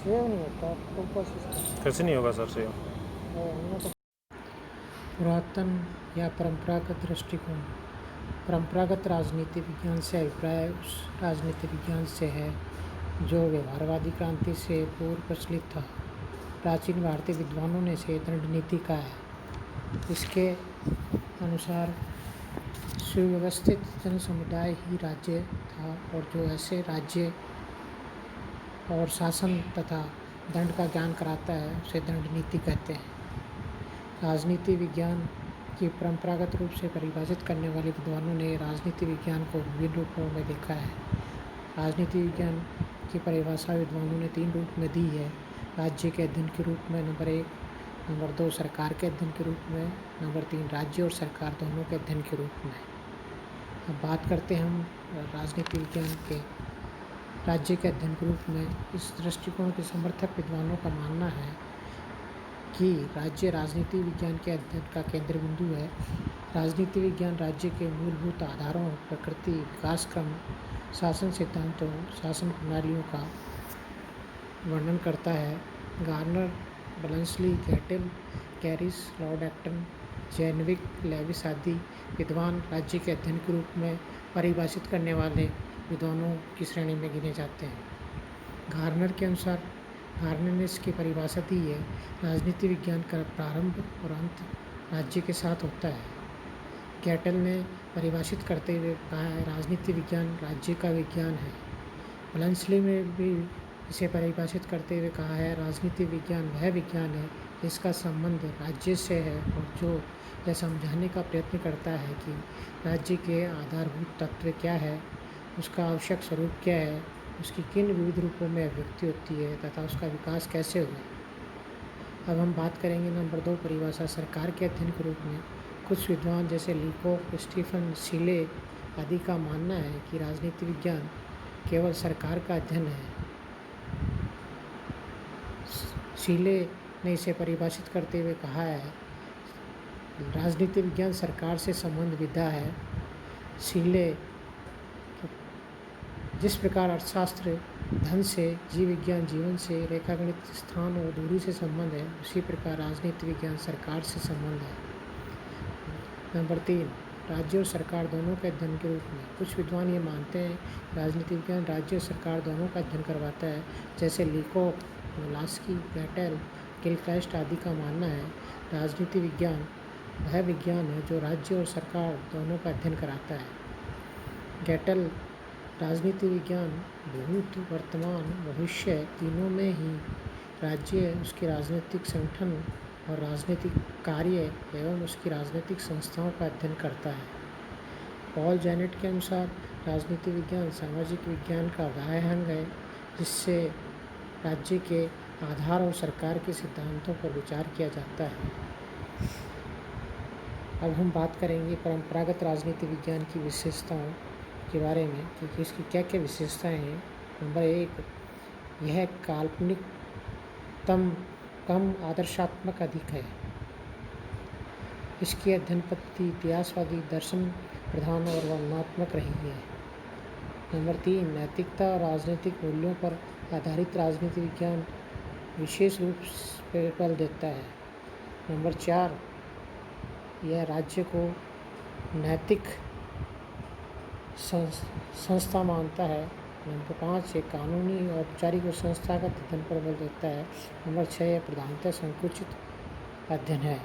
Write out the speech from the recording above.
ये नहीं होता तो कोशिश करो। कैसे नहीं होगा सर से? पुरातन या परंपरागत दृष्टिकोण। परंपरागत राजनीति विज्ञान से अभिप्राय उस राजनीति विज्ञान से है जो व्यवहारवादी क्रांति से पूर्व प्रचलित था। प्राचीन भारतीय विद्वानों ने इसे दंड नीति कहा है। इसके अनुसार सुव्यवस्थित जन समुदाय ही राज्य था और जो ऐसे राज्य और शासन तथा दंड का ज्ञान कराता है उसे दंड नीति कहते हैं। राजनीति विज्ञान की परंपरागत रूप से परिभाषित करने वाले विद्वानों ने राजनीति विज्ञान को विभिन्न रूपों में देखा है। राजनीति विज्ञान की परिभाषा विद्वानों ने 3 रूप में दी है। राज्य के अध्ययन के रूप में नंबर 1, नंबर 2 सरकार के अध्ययन के रूप में, नंबर 3 राज्य और सरकार दोनों के अध्ययन के रूप में। अब बात करते हैं हम राजनीति विज्ञान के राज्य के अध्ययन के रूप में। इस दृष्टिकोण के समर्थक विद्वानों का मानना है कि राज्य राजनीति विज्ञान के अध्ययन का केंद्र बिंदु है। राजनीति विज्ञान राज्य के मूलभूत आधारों, प्रकृति, विकास क्रम, शासन सिद्धांतों, शासन प्रणालियों का वर्णन करता है। गार्नर, बर्नसली, गैटेल, कैरिस, लॉर्ड एक्टन, जेनविक, लेविस आदि विद्वान राज्य के अध्ययन के रूप में परिभाषित करने वाले विद्वानों की श्रेणी में गिने जाते हैं। गार्नर के अनुसार गार्नर ने इसकी परिभाषा दी है, राजनीति विज्ञान का प्रारंभ और अंत राज्य के साथ होता है। गैटेल ने परिभाषित करते हुए कहा है, राजनीति विज्ञान राज्य का विज्ञान है। बर्नसली ने भी इसे परिभाषित करते हुए कहा है, राजनीति विज्ञान वह विज्ञान है जिसका संबंध राज्य से है और जो यह समझाने का प्रयत्न करता है कि राज्य के आधारभूत तत्व क्या है, उसका आवश्यक स्वरूप क्या है, उसकी किन विविध रूपों में अभिव्यक्ति होती है तथा उसका विकास कैसे हुआ। अब हम बात करेंगे नंबर 2 परिभाषा सरकार के अध्ययन के रूप में। कुछ विद्वान जैसे लीकोक, स्टीफन सीले आदि का मानना है कि राजनीति विज्ञान केवल सरकार का अध्ययन है। सीले ने इसे परिभाषित करते हुए कहा है, राजनीति विज्ञान सरकार से संबंध विधा है। सीले जिस प्रकार अर्थशास्त्र धन से, जीव विज्ञान जीवन से, रेखागणित स्थान और दूरी से संबंध है, उसी प्रकार राजनीति विज्ञान सरकार से संबंध है। नंबर 3 राज्य और सरकार दोनों के अध्ययन के रूप में। कुछ विद्वान ये मानते हैं राजनीति विज्ञान राज्य और सरकार दोनों का अध्ययन करवाता है, जैसे लीकोक, मोलास्की, गैटेल, गिलक्राइस्ट आदि का मानना है, राजनीति विज्ञान वह विज्ञान है जो राज्य और सरकार दोनों का अध्ययन कराता है। गैटेल राजनीति विज्ञान भूत, वर्तमान, भविष्य तीनों में ही राज्य, उसके राजनीतिक संगठन और राजनीतिक कार्य एवं उसकी राजनीतिक संस्थाओं का अध्ययन करता है। पॉल जेनेट के अनुसार राजनीति विज्ञान सामाजिक विज्ञान का वह अंग है जिससे राज्य के आधार और सरकार के सिद्धांतों पर विचार किया जाता है। अब हम बात करेंगे परंपरागत राजनीति विज्ञान की विशेषताओं के बारे में कि इसकी क्या क्या विशेषताएं हैं। नंबर 1, यह काल्पनिक कम आदर्शात्मक अधिक है। इसकी अध्ययन पद्धति इतिहासवादी, दर्शन प्रधान और वर्णनात्मक रही है। नंबर 3, नैतिकता और राजनीतिक मूल्यों पर आधारित राजनीति विज्ञान विशेष रूप से बल देता है। नंबर 4, यह राज्य को नैतिक संस्था मानता है। नंबर 5, एक कानूनी, औपचारिक और संस्थागत अध्ययन पर बल देता है। नंबर 6, प्रधानतः संकुचित अध्ययन है।